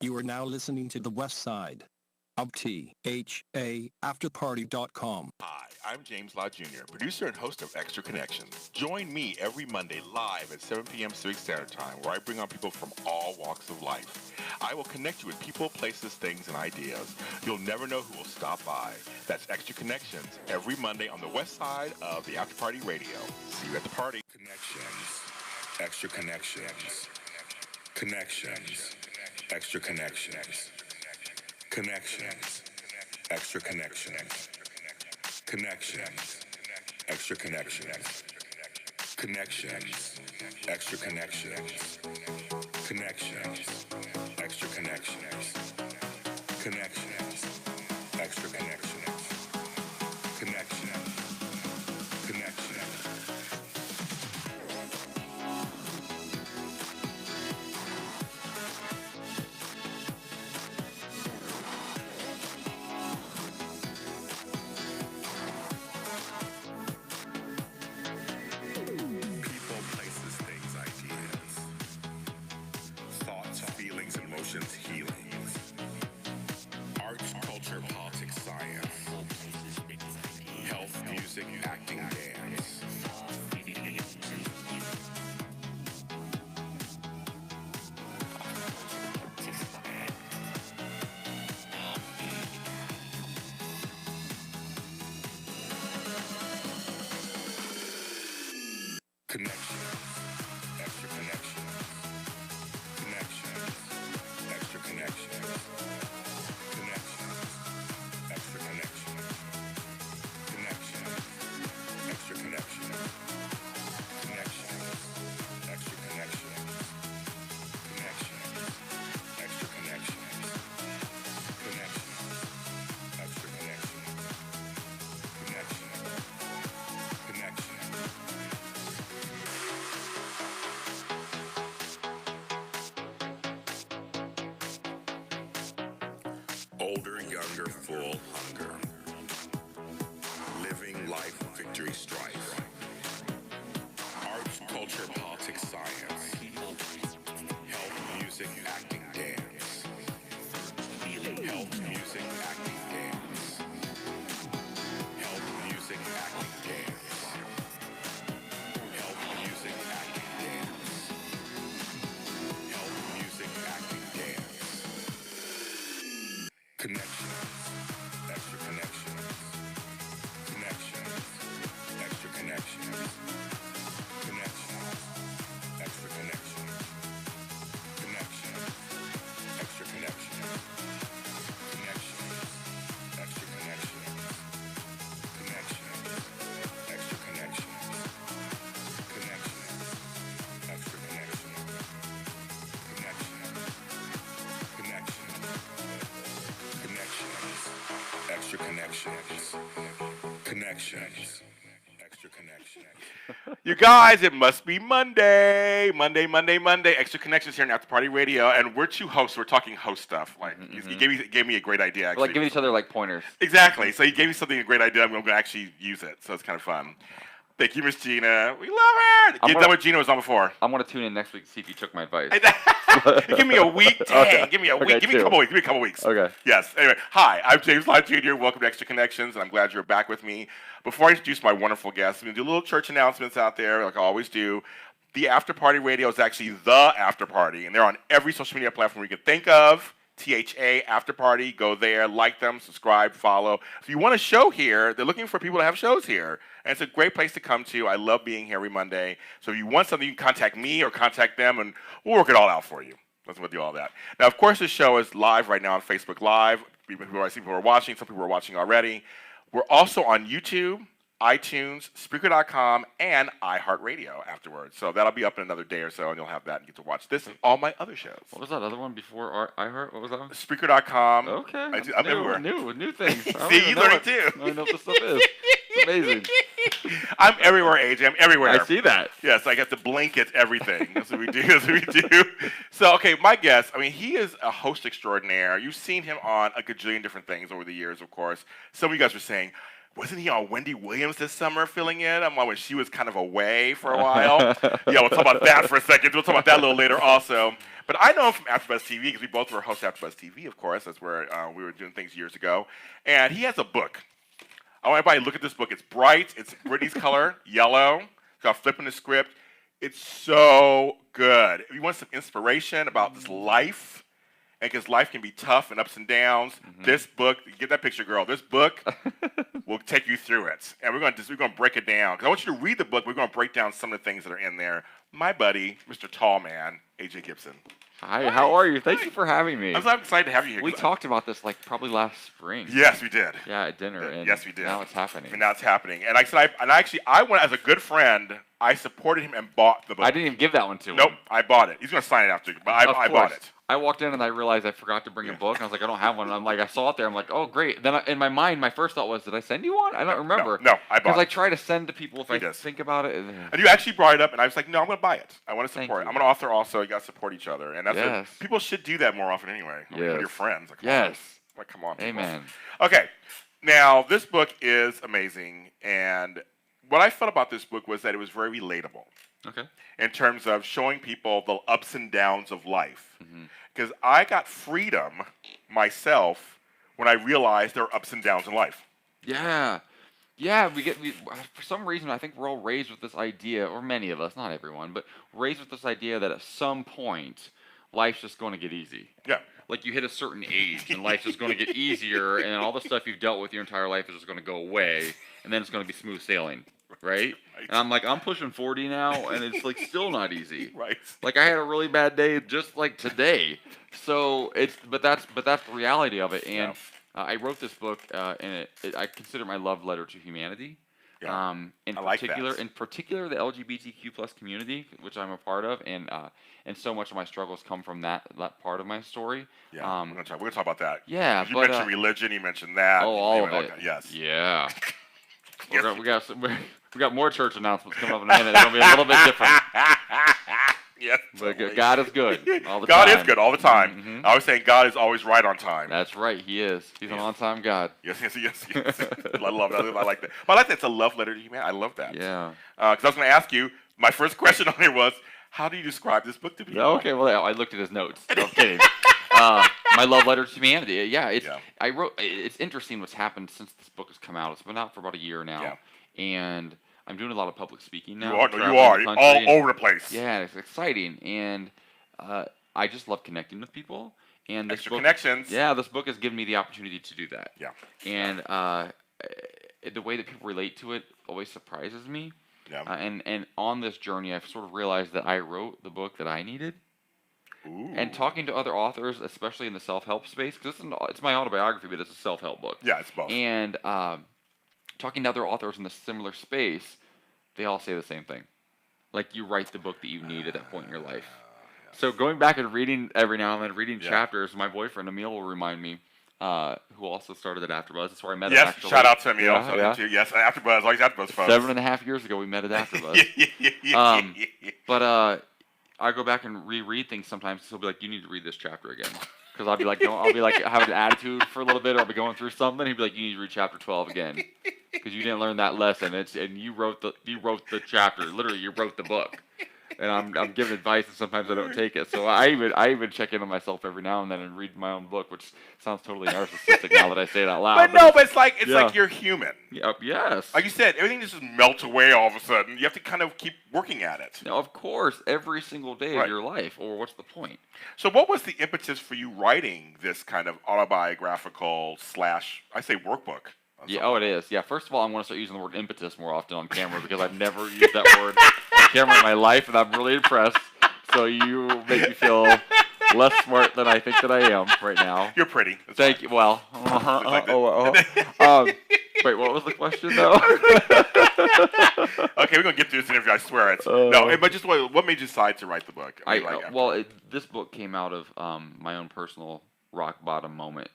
You are now listening to the West Side of THAAfterparty.com. Hi, I'm James Lott Jr., producer and host of Extra Connections. Join me every Monday live at 7 p.m. Pacific Standard Time, where I bring on people from all walks of life. I will connect you with people, places, things, and ideas. You'll never know who will stop by. That's Extra Connections every Monday on the west side of the After Party Radio. See you at the party. Connections. Extra Connections. Connections. Extra Connections. Connections. Extra Connections. Connections. Extra Connections. Connections. Extra Connections. Connections. Extra Connections. Connections. Extra Connections. Connections. Connections. Healings, arts, culture, politics, science, health, music, acting, dance. Connections, extra connections, connections. Extra connections. Connections. Extra connections. Connections. Extra connections. Connections. Extra connections. Connections. Extra connections. Connections. Extra connections. Connections. Connections. Older, younger, full hunger. Living life, victory, strife. Arts, culture, politics, science. Health, music, acting, dance. Health, music, acting, dance. Health, music, acting, dance. Health, music, acting, dance. Health, music, acting, dance. Connections, extra connections, connections, extra connections, connections, extra connections, connections, extra connections, connections, extra connections, connections, extra connections, connections, extra connections, connections, connections. Extra connections. Connections. Extra connections. You guys, it must be Monday. Monday. Extra Connections here on After Party Radio, and we're two hosts. We're talking host stuff. Like you gave me a great idea. Actually, We're like giving each other like pointers. Exactly. So you gave me a great idea. I'm going to actually use it. So it's kind of fun. Thank you, Miss Gina. We love her. Get done what Gina was on before. I'm gonna tune in next week to see if you took my advice. Give me a week. Dang. Okay. Give me a week. Okay, Give me a couple weeks. Okay. Yes. Anyway, hi. I'm James Lott Jr. Welcome to Extra Connections, and I'm glad you're back with me. Before I introduce my wonderful guests, I'm going to do little church announcements out there, like I always do. The After Party Radio is actually the After Party, and they're on every social media platform you can think of. THA After Party. Go there, like them, subscribe, follow. If you want a show here, they're looking for people to have shows here. And it's a great place to come to. I love being here every Monday. So if you want something, you can contact me or contact them, and we'll work it all out for you. We'll do all that. Now, of course, this show is live right now on Facebook Live. I see people are watching. Some people are watching already. We're also on YouTube, iTunes, Spreaker.com, and iHeartRadio afterwards. So that'll be up in another day or so, and you'll have that and get to watch this and all my other shows. What was that other one before iHeart? What was that one? Spreaker.com. Okay. I'm everywhere. New things. See, you learning too. I don't know what this stuff is. It's amazing. I'm everywhere, AJ. I'm everywhere. I see that. Yes, I get to blanket everything. That's what we do. So, okay, my guest, I mean, he is a host extraordinaire. You've seen him on a gajillion different things over the years, of course. Some of you guys were saying, wasn't he on Wendy Williams this summer filling in? I'm like, when she was kind of away for a while. Yeah, we'll talk about that for a second. We'll talk about that a little later also. But I know him from AfterBuzz TV because we both were hosts of AfterBuzz TV, of course. That's where we were doing things years ago. And he has a book. I want everybody to look at this book. It's bright. It's Britney's color, yellow. It's got flipping the script. It's so good. If you want some inspiration about this life, and because life can be tough and ups and downs, this book, get that picture, girl. This book will take you through it, and we're going to break it down. Because I want you to read the book. We're going to break down some of the things that are in there. My buddy, Mr. Tallman, AJ Gibson. Hi, how are you? Thank you for having me. I'm so excited to have you here. We talked about this like probably last spring. Yes, we did. Yeah, at dinner. And yes, we did. Now it's happening. And now it's happening. And I said, I went as a good friend. I supported him and bought the book. I didn't even give that one to him. Nope, I bought it. He's going to sign it after, but I bought it. I walked in and I realized I forgot to bring a book. And I was like, I don't have one. And I'm like, I saw it there. I'm like, oh, great. Then in my mind, my first thought was, did I send you one? I don't remember. No, I bought it. Because I try to send to people if I think about it. And you actually brought it up, and I was like, no, I'm going to buy it. I want to support it. I'm an author also. You got to support each other. And that's what, people should do that more often anyway. With your friends. Like, come on. Amen. Okay. Now, this book is amazing. And what I felt about this book was that it was very relatable. Okay. In terms of showing people the ups and downs of life. Because I got freedom myself when I realized there are ups and downs in life. Yeah. Yeah, for some reason, I think we're all raised with this idea, or many of us, not everyone, but raised with this idea that at some point, life's just going to get easy. Yeah. Like you hit a certain age, and life's just going to get easier, and all the stuff you've dealt with your entire life is just going to go away, and then it's going to be smooth sailing. Right? And I'm like, I'm pushing 40 now, and it's like still not easy. Right. Like I had a really bad day just like today. So but that's the reality of it. And I wrote this book, and I consider it my love letter to humanity. Yeah. In like particular, the LGBTQ plus community, which I'm a part of, and so much of my struggles come from that part of my story. Yeah, we're gonna talk about that. Yeah, you mentioned religion, you mentioned that. Oh, all of it. Yes. Yeah. We got more church announcements coming up in a minute. It'll be a little bit different. Yes. But God is good all the time. God is good all the time. I was saying God is always right on time. That's right. He is. He's an on-time God. Yes. I love that. I like that. But I like that it's a love letter to humanity. I love that. Yeah. Because I was going to ask you, my first question on here was, how do you describe this book to people? Okay, well, I looked at his notes. No, I'm kidding. My love letter to humanity. It's interesting what's happened since this book has come out. It's been out for about a year now. And I'm doing a lot of public speaking now. You are all over the place. Yeah, it's exciting, and I just love connecting with people. And this connections. Yeah, this book has given me the opportunity to do that. Yeah. And the way that people relate to it always surprises me. Yeah. And on this journey, I've sort of realized that I wrote the book that I needed. Ooh. And talking to other authors, especially in the self-help space, because it's my autobiography, but it's a self-help book. Yeah, it's both. And talking to other authors in the similar space, they all say the same thing. Like, you write the book that you need at that point in your life. So going back and reading every now and then, reading chapters, my boyfriend Emil will remind me, who also started at AfterBuzz. That's where I met him, actually. Shout out to Emil. Yes, AfterBuzz, always AfterBuzz folks. 7.5 years ago, we met at AfterBuzz. But I go back and reread things sometimes. So he'll be like, "You need to read this chapter again," because I'll be like, having an attitude for a little bit, or I'll be going through something. He'd be like, "You need to read chapter 12 again, because you didn't learn that lesson. And you wrote the chapter. Literally, you wrote the book." And I'm giving advice, and sometimes I don't take it. So I even check in on myself every now and then and read my own book, which sounds totally narcissistic now that I say it out loud. But it's like you're human. Yes. Like you said, everything just melts away all of a sudden. You have to kind of keep working at it. Now, of course, every single day of your life, or what's the point? So what was the impetus for you writing this kind of autobiographical / I say workbook? Yeah, it is. Yeah, first of all, I'm going to start using the word impetus more often on camera because I've never used that word on camera in my life, and I'm really impressed. So you make me feel less smart than I think that I am right now. You're pretty. Thank you. Well, wait, what was the question, though? Okay, we're going to get through this interview, I swear it. No, but just what made you decide to write the book? This book came out of my own personal rock bottom moment.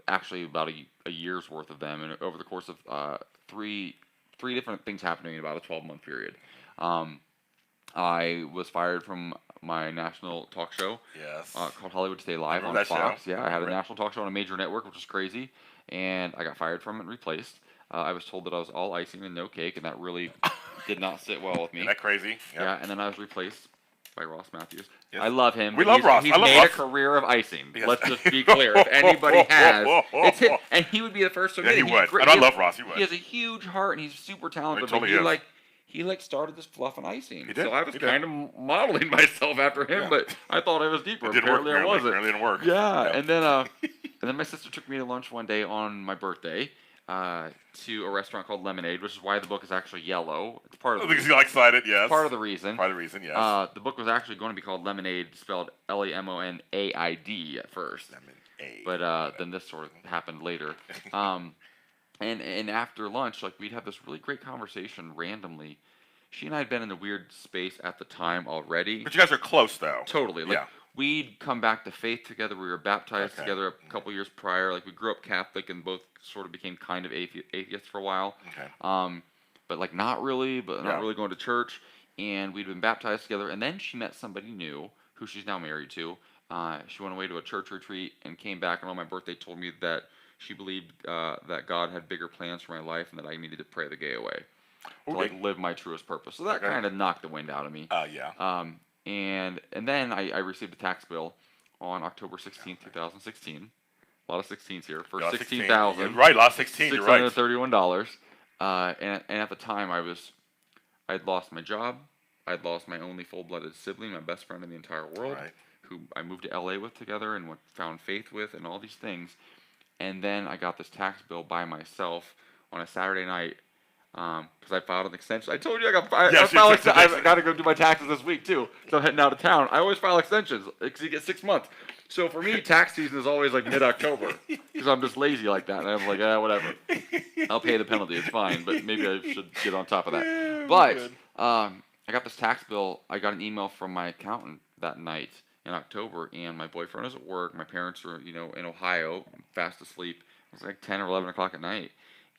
Actually, about a year's worth of them, and over the course of three different things happening in about a 12-month period. I was fired from my national talk show called Hollywood Stay Live on Fox. Yeah, I had a national talk show on a major network, which was crazy, and I got fired from it and replaced. I was told that I was all icing and no cake, and that really did not sit well with me. Isn't that crazy? Yeah, and then I was replaced by Ross Matthews. Yes. I love him. We love Ross. He's I love made Ross. a career of icing. Yes. Let's just be clear. If anybody has, it's him. And he would be the first to admit Yeah, it. he would. Great. And I love Ross. He would. He has a huge heart, and he's super talented. He totally but is. he started this fluff and icing. He did. So I was He did. kind of modeling myself after him, Yeah. but I thought I was deeper. It didn't work. Apparently I wasn't. Apparently it didn't work. Yeah, and then my sister took me to lunch one day on my birthday to a restaurant called Lemonade, which is why the book is actually yellow. It's part of the Because reason. you excited, yes. Part of the reason. Part of the reason, yes. The book was actually going to be called Lemonade, spelled Lemonaid at first. Lemonade. But then this sort of happened later. And after lunch, like we'd have this really great conversation randomly. She and I had been in a weird space at the time already. But you guys are close, though. Totally. Like Yeah. we'd come back to faith together. We were baptized Okay. together a couple years prior. Like we grew up Catholic and both sort of became kind of atheists for a while. Okay. But like not really, but Yeah. not really going to church. And we'd been baptized together. And then she met somebody new who she's now married to. She went away to a church retreat and came back. And on my birthday told me that she believed that God had bigger plans for my life and that I needed to pray the gay away. To Okay. like live my truest purpose. So that Okay. kind of knocked the wind out of me. Yeah. And then I received a tax bill on October 16th, 2016. A lot of 16s here for Lot of 16,000. You're right, last 16, you're right. $631. And at the time I'd lost my job. I'd lost my only full-blooded sibling, my best friend in the entire world, Right. who I moved to LA with together and found faith with and all these things. And then I got this tax bill by myself on a Saturday night because I filed an extension. I told you I got to go do my taxes this week too, so I'm heading out of town. I always file extensions because you get 6 months. So for me, tax season is always like mid-October because I'm just lazy like that, and I'm like, whatever. I'll pay the penalty. It's fine, but maybe I should get on top of that. But I got this tax bill. I got an email from my accountant that night in October, and my boyfriend was at work. My parents were, in Ohio, fast asleep. It was like 10 or 11 o'clock at night.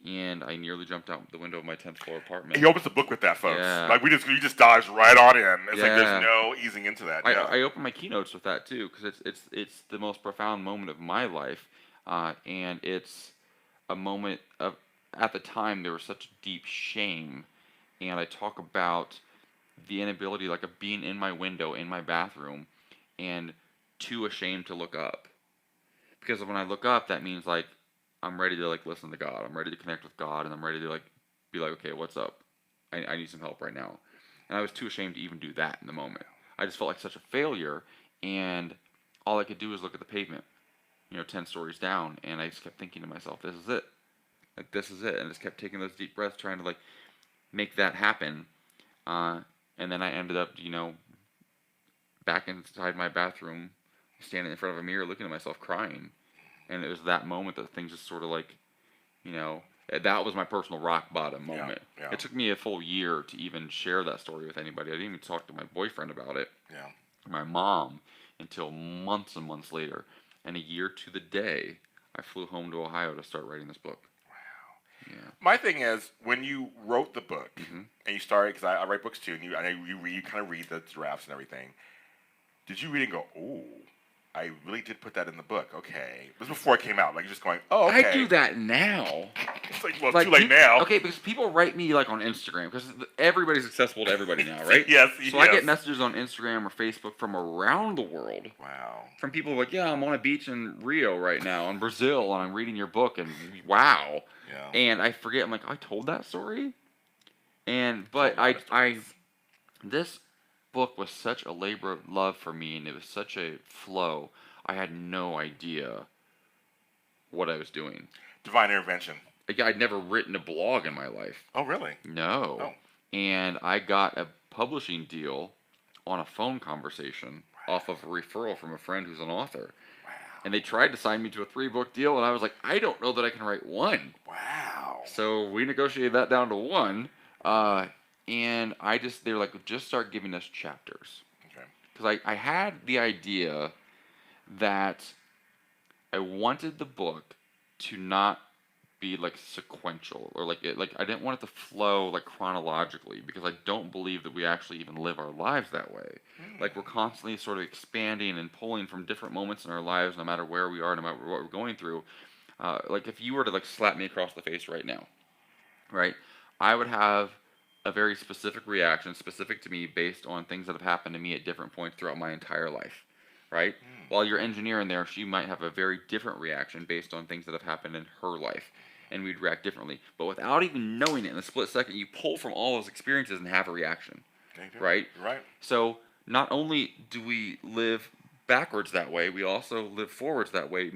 And I nearly jumped out the window of my 10th floor apartment. He opens the book with that, folks. Yeah. Like he just dives right on in. It's like Yeah. there's no easing into that. Yeah. I open my keynotes with that too because it's the most profound moment of my life, and it's a moment of at the time there was such deep shame, and I talk about the inability like of being in my window in my bathroom, and too ashamed to look up, because when I look up that means like I'm ready to like listen to God. I'm ready to connect with God, and I'm ready to like be like, okay, what's up? I need some help right now. And I was too ashamed to even do that in the moment. I just felt like such a failure, and all I could do was look at the pavement, 10 stories down, and I just kept thinking to myself, this is it. Like, this is it. And I just kept taking those deep breaths, trying to like make that happen. And then I ended up, back inside my bathroom, standing in front of a mirror, looking at myself, crying. And it was that moment that things just sort of like, that was my personal rock bottom moment. Yeah. It took me a full year to even share that story with anybody. I didn't even talk to my boyfriend about it. Yeah. My mom, until months and months later. And a year to the day, I flew home to Ohio to start writing this book. Wow. Yeah. My thing is, when you wrote the book, and you started, because I write books too, and you kind of read the drafts and everything, did you read it and go, oh, I really did put that in the book. Okay. This was before it came out. Like, you're just going, oh, okay. I do that now. It's like, well, too late now. Okay, because people write me, like, on Instagram, because everybody's accessible to everybody now, right? Yes. So I get messages on Instagram or Facebook from around the world. Wow. From people like, yeah, I'm on a beach in Rio right now, in Brazil, and I'm reading your book, and wow. Yeah. And I forget, I'm like, I told that story? But this book was such a labor of love for me, and it was such a flow. I had no idea what I was doing. Divine intervention. Like, I'd never written a blog in my life. Oh, really? No. Oh. And I got a publishing deal on a phone conversation off of a referral from a friend who's an author. Wow. And they tried to sign me to a 3-book deal, and I was like, I don't know that I can write one. Wow. So we negotiated that down to one. And they were like, just start giving us chapters. Okay. Because I had the idea that I wanted the book to not be like sequential, or like I didn't want it to flow like chronologically, because I don't believe that we actually even live our lives that way. Like, we're constantly sort of expanding and pulling from different moments in our lives, no matter where we are, no matter what we're going through. Like, if you were to like slap me across the face right now, right? I would have a very specific reaction, specific to me, based on things that have happened to me at different points throughout my entire life, right? While your engineer in there, she might have a very different reaction based on things that have happened in her life, and we'd react differently. But without even knowing it, in a split second, you pull from all those experiences and have a reaction, right? Right. So not only do we live backwards that way, we also live forwards that way.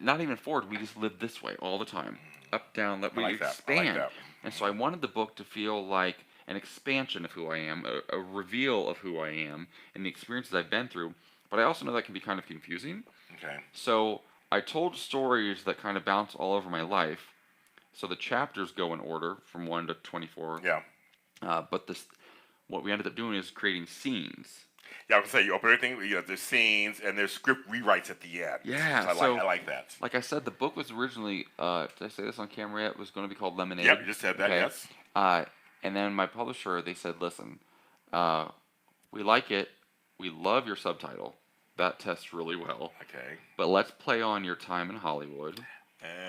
Not even forward, we just live this way all the time. Up, down, we expand. And so I wanted the book to feel like an expansion of who I am, a reveal of who I am, and the experiences I've been through. But I also know that can be kind of confusing. Okay. So I told stories that kind of bounce all over my life. So the chapters go in order from 1 to 24. Yeah. But what we ended up doing is creating scenes. Yeah, I was gonna say, you open everything, there's scenes and there's script rewrites at the end. Yeah, So I like that. Like I said, the book was originally, did I say this on camera yet? It was going to be called Lemonade. Yep, you just said that, okay. Yes. And then my publisher, they said, listen, we like it. We love your subtitle. That tests really well. Okay. But let's play on your time in Hollywood.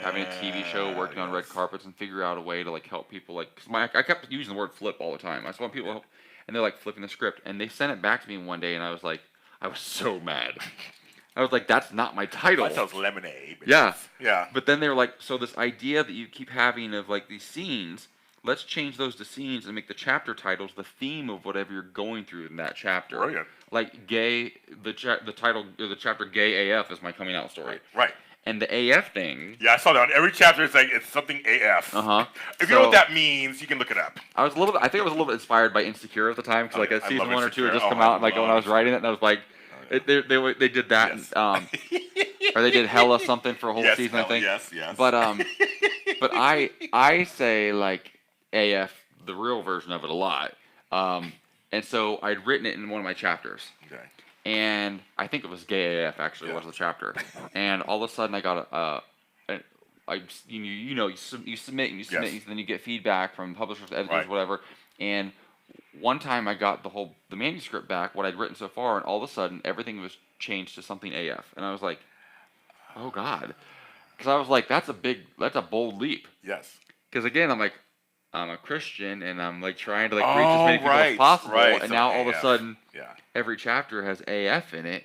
Having a TV show, working on red carpets, and figure out a way to like help people. Like, cause I kept using the word flip all the time. I just want people to help. And they're like flipping the script, and they sent it back to me one day, and I was so mad. I was like, that's not my title. That sounds lemonade. Yeah. Yeah. But then they were like, so this idea that you keep having of like these scenes, let's change those to scenes and make the chapter titles the theme of whatever you're going through in that chapter. Brilliant. Like gay, the title of the chapter "Gay AF" is my coming out story. Right. And the AF thing. Yeah, I saw that on every chapter. It's like it's something AF. If you know what that means, you can look it up. I think I was a little bit inspired by Insecure at the time because like a season 1 or 2 had just come out, and like when I was writing it, and I was like, they did that, Yes. or they did Hella something for a whole season, I think. Yes. But I say like AF, the real version of it, a lot. And so I'd written it in one of my chapters. Okay. And I think it was Gay AF actually was the chapter. And all of a sudden I got you submit and and then you get feedback from publishers, editors, whatever. And one time I got the manuscript back, what I'd written so far, and all of a sudden everything was changed to something AF. And I was like, oh God. Because I was like, that's a bold leap. Yes. Because again, I'm like, I'm a Christian, and I'm like trying to like reach as many people as possible, and so now all of a sudden, every chapter has AF in it,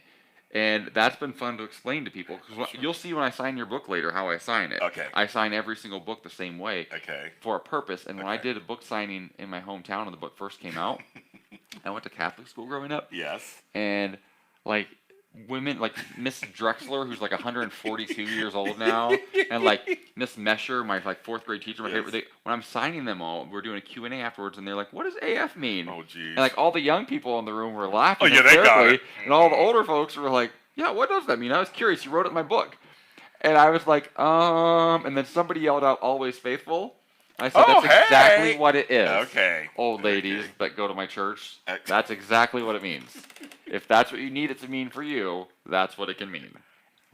and that's been fun to explain to people. Because you'll see when I sign your book later how I sign it. Okay. I sign every single book the same way. Okay. For a purpose, and when I did a book signing in my hometown when the book first came out, I went to Catholic school growing up. Yes. And like women like Miss Drexler, who's like 142 years old now, and like Miss Mesher, my like 4th grade teacher, my favorite. When I'm signing them all, we're doing a Q&A afterwards, and they're like, "What does AF mean?" Oh, geez. And like all the young people in the room were laughing. Oh yeah, they got it. And all the older folks were like, "Yeah, what does that mean?" I was curious. You wrote it in my book, and I was like, And then somebody yelled out, "Always faithful." I said, that's exactly what it is. Okay. Old ladies that go to my church, that's exactly what it means. If that's what you need it to mean for you, that's what it can mean.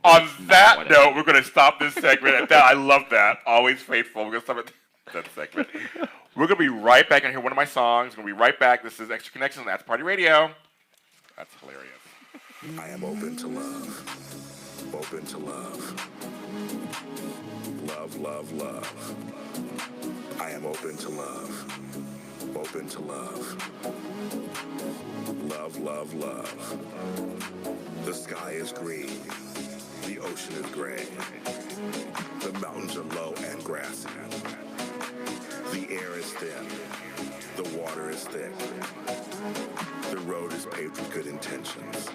On that note, we're going to stop this segment at that. I love that. Always faithful. We're going to stop at that segment. We're going to be right back. I'm hear one of my songs. We're going to be right back. This is Extra Connections on That's Party Radio. That's hilarious. I am open to love. Open to love. Love, love, love. I am open to love. Open to love. Love, love, love. The sky is green. The ocean is gray. The mountains are low and grassy. The air is thin. The water is thick. The road is paved with good intentions.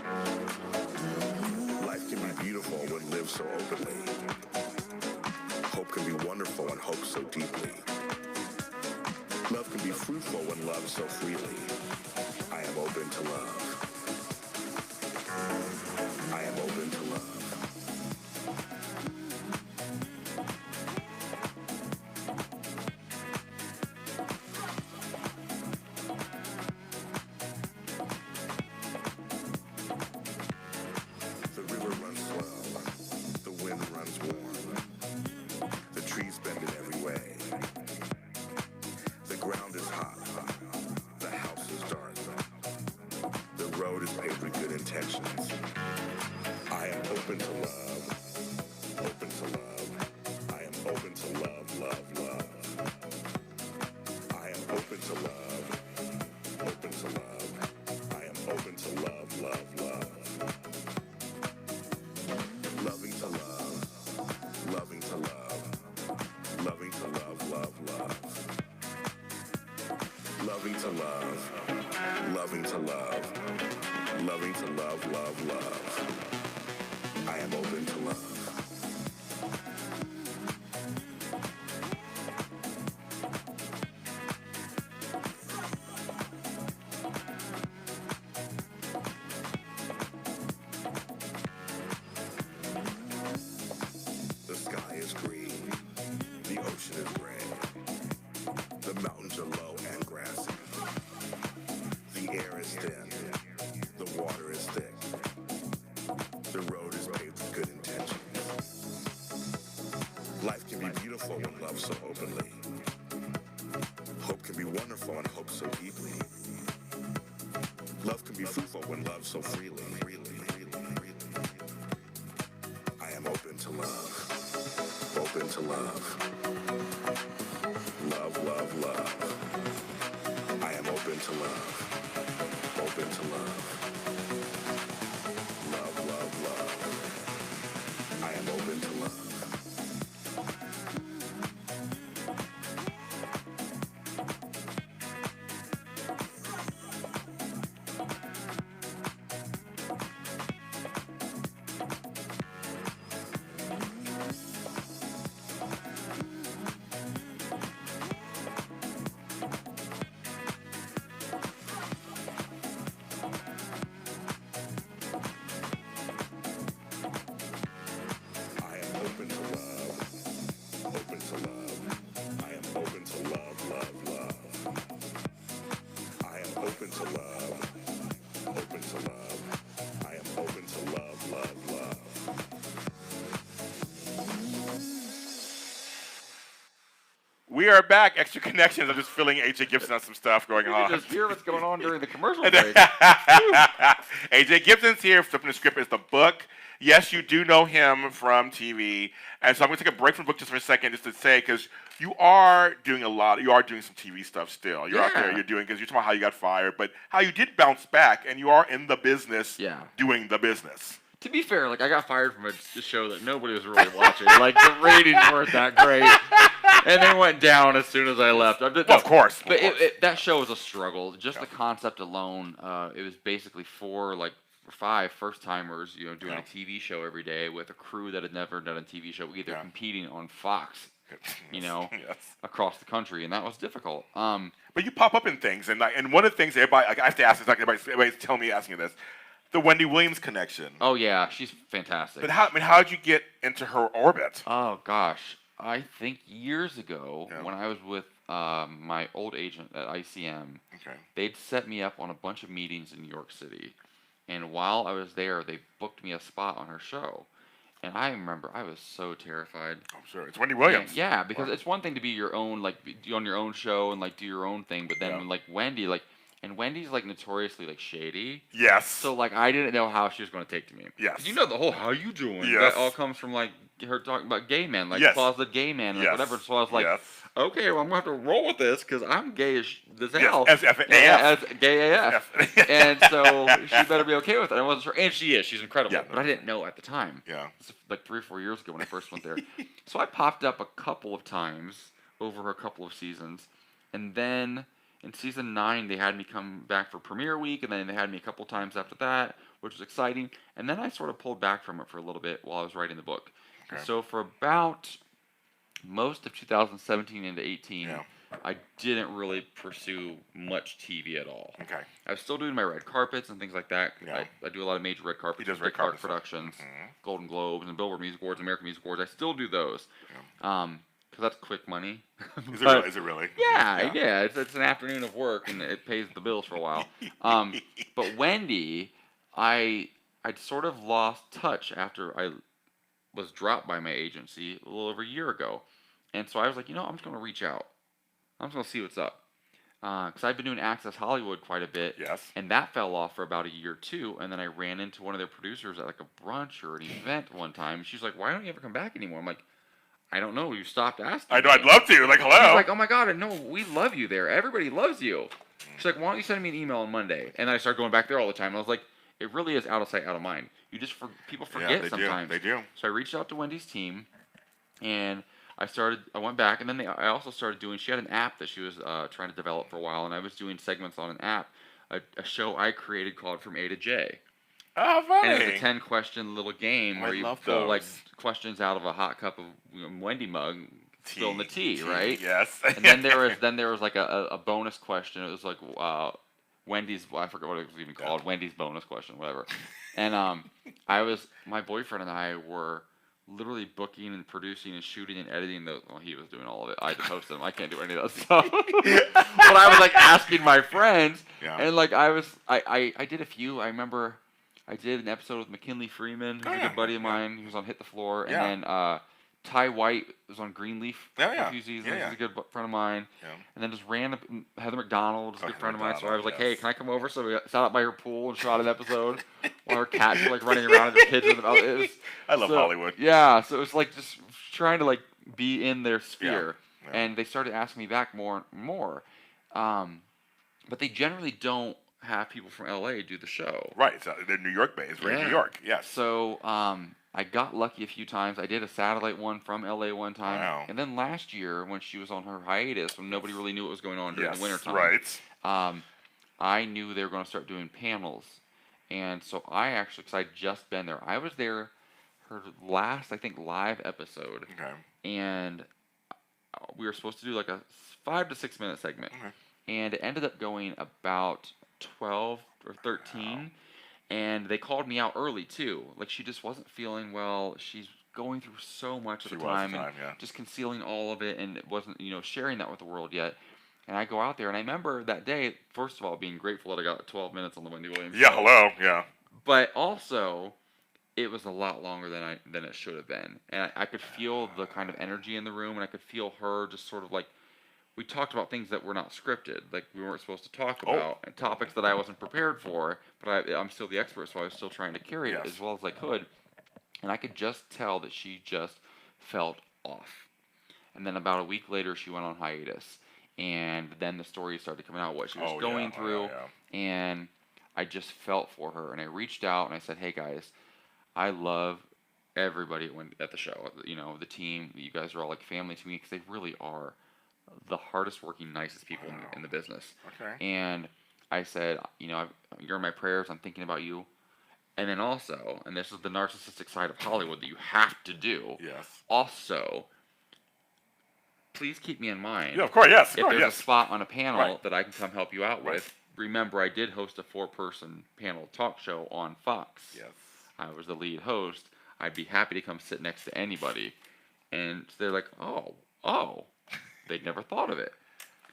Life can be beautiful when lived so openly. Hope can be wonderful when hope so deeply. Love can be fruitful when loved so freely. I am open to love. I am open to love. The river runs slow. The wind runs warm. The trees bend in every way. The ground is hot. The house is dark. The road is paved with good intentions. I am open to love. Open to love. I am open to love, love, love. Loving to love, love, love. I am open to love. The sky is green. The ocean is gray. The mountains are low and grassy. The air is thin. The water is thick. The road is paved with good intentions. Life can be beautiful when loved so openly. Hope can be wonderful when hope so deeply. Love can be fruitful when loved so freely. I am open to love. Open to love. Love, love, love. I am open to love. Open to love. Love, love, love. I am open to love. I am open to love. Open to love. I am open to love, love, love. I am open to love. Open to love. I am open to love, love, love. We are back. Extra Connections. I'm just filling AJ Gibson on some stuff going You on. can just hear what's going on during the commercial break. AJ Gibson's here. Flipping the Script is the book. Yes, you do know him from TV. And so I'm going to take a break from the book just for a second just to say, because you are doing some TV stuff still. You're out there, Yeah. you're doing, because you're talking about how you got fired, but how you did bounce back, and you are in the business Yeah. doing the business. To be fair, like I got fired from a show that nobody was really watching. Like the ratings weren't that great, and they went down as soon as I left. Of course. But that show was a struggle. Just the concept alone, it was basically five first-timers, doing a TV show every day with a crew that had never done a TV show, either competing on Fox, Yes. across the country, and that was difficult. But you pop up in things, and one of the things everybody, I have to ask this, like everybody's telling me, asking this, the Wendy WIlliams connection. Oh yeah, she's fantastic. But how did you get into her orbit? Oh gosh, I think years ago when I was with my old agent at ICM, they'd set me up on a bunch of meetings in New York City, and while I was there, they booked me a spot on her show. And I remember I was so terrified. I'm sure it's Wendy WIlliams. Yeah, because it's one thing to be your own, be on your own show and do your own thing, but then when, Wendy, and Wendy's notoriously shady. Yes. So I didn't know how she was going to take to me. Yes. You know the whole "how you doing?" Yes. That all comes from her talking about gay men, closet gay man, and whatever. So I was like, okay, well I'm going to have to roll with this because I'm gay as hell. As gay AF. And so she better be okay with it. I wasn't sure, and she is. She's incredible. Yeah. But I didn't know at the time. Yeah. It's 3 or 4 years ago when I first went there. So I popped up a couple of times over a couple of seasons, and then in season 9 they had me come back for premiere week, and then they had me a couple times after that, which was exciting. And then I sort of pulled back from it for a little bit while I was writing the book. Okay. So for about most of 2017 into 18, I didn't really pursue much TV at all. Okay. I was still doing my red carpets and things like that. Yeah. I do a lot of major red carpets. He does red carpet productions, Golden Globes, and Billboard Music Awards, American Music Awards. I still do those. Because that's quick money. Is it really? Yeah. It's an afternoon of work, and it pays the bills for a while. But Wendy, I'd sort of lost touch after I was dropped by my agency a little over a year ago. And so I was like, I'm just going to reach out. I'm just going to see what's up. Because I've been doing Access Hollywood quite a bit. Yes. And that fell off for about a year or two. And then I ran into one of their producers at a brunch or an event one time. She's like, why don't you ever come back anymore? I'm like, I don't know. You stopped asking. I know. I'd love to. Hello. She's like, oh my God, no, we love you there. Everybody loves you. She's like, why don't you send me an email on Monday? And then I started going back there all the time. And I was like, it really is out of sight, out of mind. People forget sometimes. They do. So I reached out to Wendy's team, and I went back, and then I also started doing, she had an app that she was trying to develop for a while, and I was doing segments on an app a show I created called From A to J. Oh, funny. And it's a 10-question little game where you pull like questions out of a hot cup of Wendy mug, spilling the tea, right? Yes. And then there was like a bonus question. It was like Wendy's. I forget what it was even called. Wendy's bonus question, whatever. And my boyfriend and I were literally booking and producing and shooting and editing those. Well, he was doing all of it. I just hosted them. I can't do any of that stuff. But I was like asking my friends, and like I did a few. I remember I did an episode with McKinley Freeman, who's a good buddy of mine. He was on Hit the Floor, and then Ty White was on Greenleaf for a few seasons. He's a good friend of mine. And then just random Heather McDonald is a good friend of mine. So I was like, hey, can I come over? So we sat out by her pool and shot an episode while her cats were like running around and her kids in the mouth. I love Hollywood. Yeah, so it was like just trying to like be in their sphere. And they started asking me back more and more. But they generally don't have people from LA do the show. Right. So they're New York based. Right. New York. Yes. So I got lucky a few times. I did a satellite one from LA one time. Wow. And then last year when she was on her hiatus, when nobody really knew what was going on during the winter time. Right. I knew they were going to start doing panels. And so I actually, because I'd just been there, I was there her last, I think, live episode. Okay. And we were supposed to do like a 5 to 6 minute segment. Okay. And it ended up going about 12 or 13. Wow. And they called me out early, too. Like, she just wasn't feeling well. She's going through so much at the time. And just concealing all of it. And it wasn't, sharing that with the world yet. And I go out there. And I remember that day, first of all, being grateful that I got 12 minutes on the Wendy WIlliams show. Hello. Yeah. But also, it was a lot longer than it should have been. And I could feel the kind of energy in the room. And I could feel her just sort of like, we talked about things that were not scripted, like we weren't supposed to talk about, and topics that I wasn't prepared for, but I'm still the expert, so I was still trying to carry it as well as I could. And I could just tell that she just felt off. And then about a week later, she went on hiatus. And then the stories started coming out, what she was going through. And I just felt for her. And I reached out and I said, hey, guys, I love everybody at the show. The team, you guys are all like family to me because they really are the hardest working, nicest people in the business. Okay. And I said, you're in my prayers. I'm thinking about you. And then also, and this is the narcissistic side of Hollywood that you have to do. Yes. Also, please keep me in mind. Yeah, of course, yes. If there's a spot on a panel that I can come help you out with. Remember, I did host a 4-person panel talk show on Fox. Yes. I was the lead host. I'd be happy to come sit next to anybody. And they're like, oh. They'd never thought of it.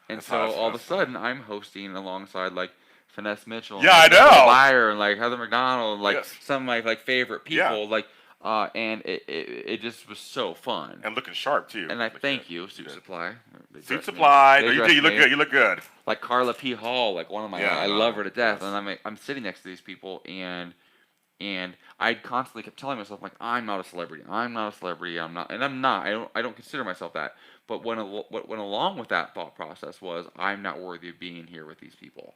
And so all of a sudden, I'm hosting alongside like Finesse Mitchell, I know, Byer, and like Heather McDonald, and, like some of my like favorite people, like, and it just was so fun. And looking sharp too. And I thank you, Suit Supply. Suit Supply. No, you look good. You look good. Like Carla P. Hall, like one of my, I love her to death. And I'm sitting next to these people, and I constantly kept telling myself, like, I'm not a celebrity. I'm not a celebrity. I'm not. I don't consider myself that. But what went along with that thought process was, I'm not worthy of being here with these people.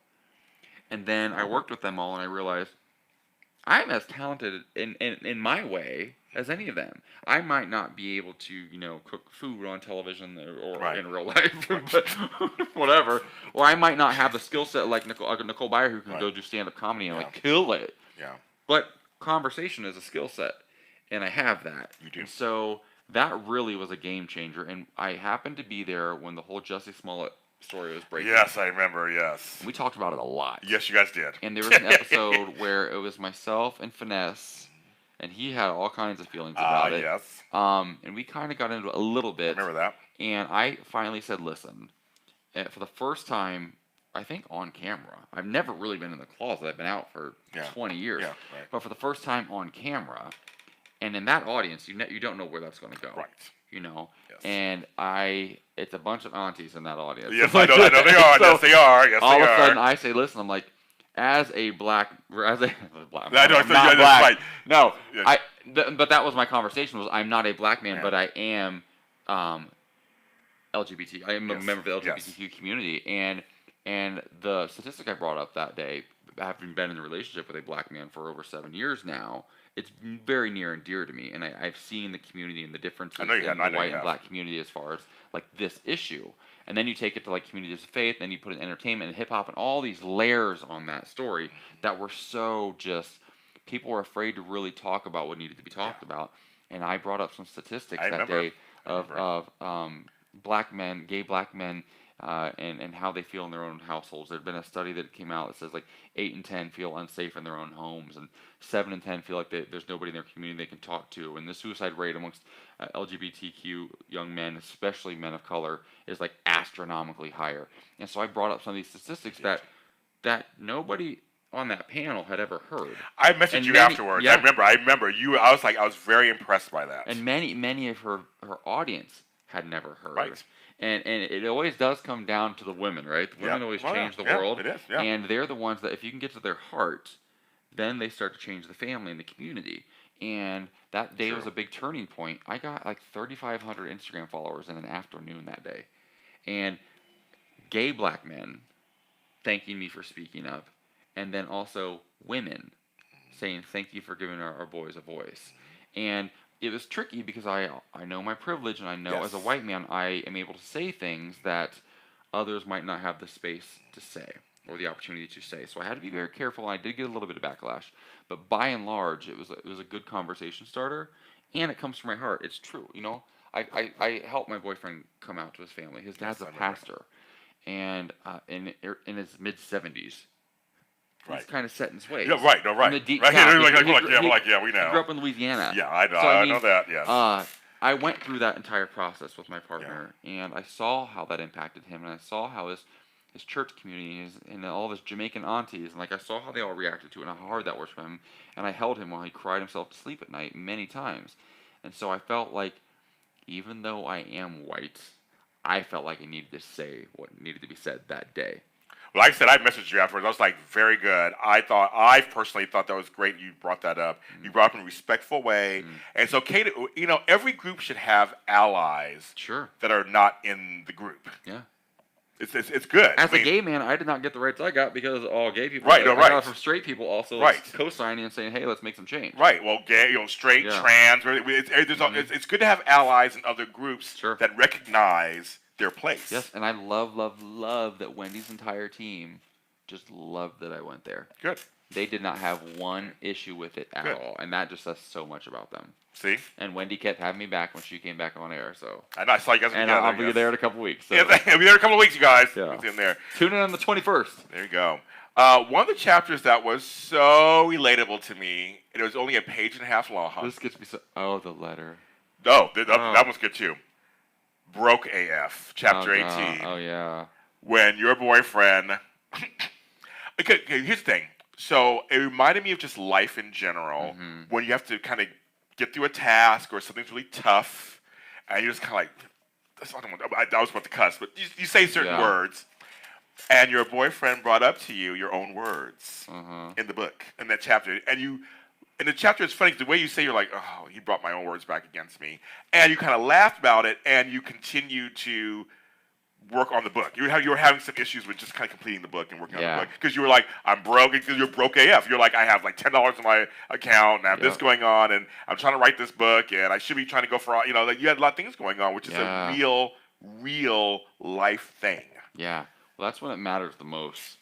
And then I worked with them all, and I realized I'm as talented in my way as any of them. I might not be able to, cook food on television or in real life, but whatever. Or I might not have the skill set like Nicole Byer, who can go do stand-up comedy and like kill it. Yeah. But conversation is a skill set, and I have that. You do. And so that really was a game changer, and I happened to be there when the whole Jussie Smollett story was breaking. Yes, I remember, yes. And we talked about it a lot. Yes, you guys did. And there was an episode where it was myself and Finesse, and he had all kinds of feelings about it. Yes. And we kind of got into it a little bit. I remember that. And I finally said, listen, for the first time, I think on camera, I've never really been in the closet. I've been out for 20 years. Yeah, right. But for the first time on camera, and in that audience, you don't know where that's going to go. Right. Yes. And it's a bunch of aunties in that audience. Yes, I know they are. So yes, they are. Yes, all they of a are. sudden, I say, listen, I'm like, as a black, I'm not black. black. No, Yes. But that was my conversation. Was I'm not a black man, but I am LGBT. I am a member of the LGBTQ community, and the statistic I brought up that day, having been in a relationship with a black man for over 7 years now, it's very near and dear to me, and I've seen the community and the differences in the white and black community as far as like this issue. And then you take it to like communities of faith, and you put in entertainment and hip hop and all these layers on that story that were so just people were afraid to really talk about what needed to be talked about. And I brought up some statistics that day of black men, gay black men, and how they feel in their own households. There had been a study that came out that says like 8 in 10 feel unsafe in their own homes, and 7 in 10 feel like there's nobody in their community they can talk to. And the suicide rate amongst LGBTQ young men, especially men of color, is like astronomically higher. And so I brought up some of these statistics that nobody on that panel had ever heard. I messaged you afterwards. Yeah. I remember you. I was very impressed by that. And many of her audience had never heard. Right. And it always does come down to the women, right? The women always change the world. It is, yeah. And they're the ones that if you can get to their heart, then they start to change the family and the community. And that day was a big turning point. I got like 3,500 Instagram followers in an afternoon that day. And gay black men thanking me for speaking up. And then also women saying thank you for giving our boys a voice. And it was tricky because I know my privilege, and I know as a white man I am able to say things that others might not have the space to say or the opportunity to say. So I had to be very careful, and I did get a little bit of backlash. But by and large, it was a good conversation starter, and it comes from my heart. It's true, you know. I helped my boyfriend come out to his family. His dad's a pastor, and in his mid-70s. He's kind of set in his ways. Yeah, right. No, right. In the deep right. South. We know. He grew up in Louisiana. Yeah, I know. So, I know that. Yes. I went through that entire process with my partner, and I saw how that impacted him, and I saw how his church community and all of his Jamaican aunties, and like I saw how they all reacted to it and how hard that was for him, and I held him while he cried himself to sleep at night many times, and so I felt like even though I am white, I felt like I needed to say what needed to be said that day. Well, like I said, I messaged you afterwards. I was like, very good. I personally thought that was great. You brought that up. Mm-hmm. You brought it up in a respectful way. Mm-hmm. And it's okay to, you know, every group should have allies that are not in the group. Yeah. It's good. As a gay man, I did not get the rights I got because all gay people. Right, I got it from straight people also co-signing and saying, hey, let's make some change. Right. Well, gay, you know, straight, trans. It's good to have allies in other groups that recognize their place. Yes, and I love that Wendy's entire team just loved that I went there. Good. They did not have one issue with it at all, and that just says so much about them. See? And Wendy kept having me back when she came back on air, so. And I saw you guys together. And I'll be there in a couple weeks. So. Yeah, I'll be there in a couple of weeks, you guys. Yeah. It's in there. Tune in on the 21st. There you go. One of the chapters that was so relatable to me, and it was only a page and a half long. This gets me so. Oh, the letter. Oh, that one's good too. Broke AF, chapter 18. Oh, yeah. When your boyfriend... Okay, here's the thing. So it reminded me of just life in general, when you have to kind of get through a task or something's really tough, and you're just kind of like, I was about to cuss, but you say certain words, and your boyfriend brought up to you your own words in the book, in that chapter, and in the chapter, it's funny, the way you say, you're like, oh, he brought my own words back against me. And you kind of laughed about it, and you continue to work on the book. You were having some issues with just kind of completing the book and working on the book. Because you were like, I'm broke, because you're broke AF. You're like, I have like $10 in my account, and I have this going on, and I'm trying to write this book, and I should be trying to go for, you know, like you had a lot of things going on, which is a real life thing. Yeah. Well, that's when it matters the most.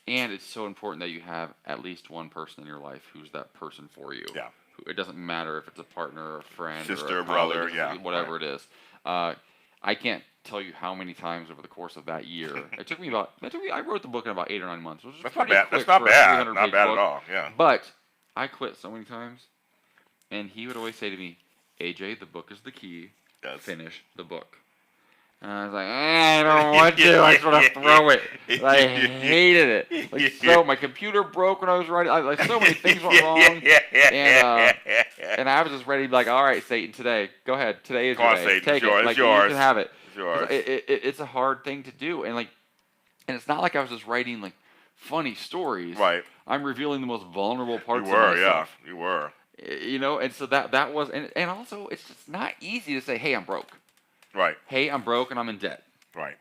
And it's so important that you have at least one person in your life who's that person for you. Yeah. It doesn't matter if it's a partner or a friend sister, or a brother, colleague, whatever it is. I can't tell you how many times over the course of that year. I wrote the book in about 8 or 9 months, which is That's not bad. That's not bad. Not bad at all. Yeah. But I quit so many times, and he would always say to me, AJ, the book is the key. Finish the book. And I was like, I don't want to. I just want to throw it. I hated it. Like, so my computer broke when I was writing. Like, so many things went wrong. And I was just ready to be like, all right, Satan, today. Go ahead. Today is your day. Satan. Take it. Like, yours. You can have it. It's yours. It's a hard thing to do. And it's not like I was just writing, like, funny stories. Right. I'm revealing the most vulnerable parts of myself. You were. You know, and so that was, and also, it's just not easy to say, hey, I'm broke. Right. Hey, I'm broke and I'm in debt. Right.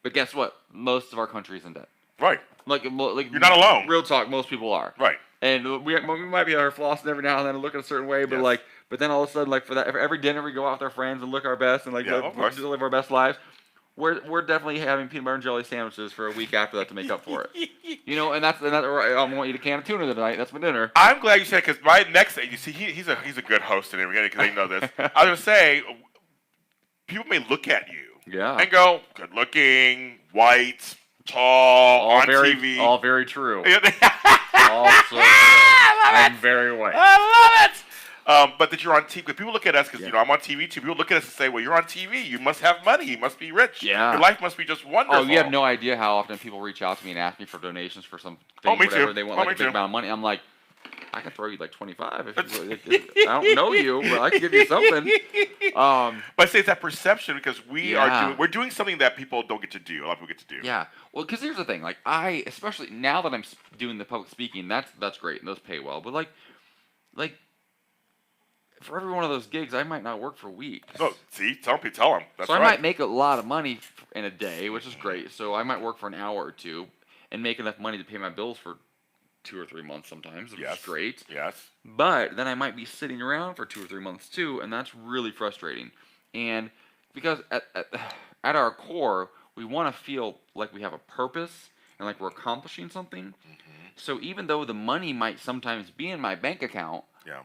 But guess what? Most of our country is in debt. Right. Like you're not alone. Real talk, most people are. Right. And we might be our flossing every now and then and look a certain way, but but then all of a sudden, like for every dinner we go out with our friends and look our best and live our best lives. We're definitely having peanut butter and jelly sandwiches for a week after that to make up for it. And that's I want you to can of tuna tonight. That's my dinner. I'm glad you said because my next you see he's a good host and everything because they know this. I was gonna say people may look at you and go good looking, white, tall, on TV. All very true. Also, I'm very white. I love it. But that you're on TV. People look at us because I'm on TV too. People look at us and say, "Well, you're on TV. You must have money. You must be rich. Yeah. Your life must be just wonderful." Oh, you have no idea how often people reach out to me and ask me for donations for some thing, whatever they want, like a big amount of money. I'm like, I can throw you like 25 if I don't know you, but I can give you something. But say it's that perception because we're doing something that people don't get to do. A lot of people get to do. Yeah. Well, because here's the thing. Like especially now that I'm doing the public speaking, that's great and those pay well. But like. For every one of those gigs, I might not work for weeks. Oh, see, tell them. That's so I might make a lot of money in a day, which is great. So I might work for an hour or two and make enough money to pay my bills for 2 or 3 months sometimes, which is great. Yes. But then I might be sitting around for 2 or 3 months too, and that's really frustrating. And because at our core, we want to feel like we have a purpose and like we're accomplishing something. Mm-hmm. So even though the money might sometimes be in my bank account,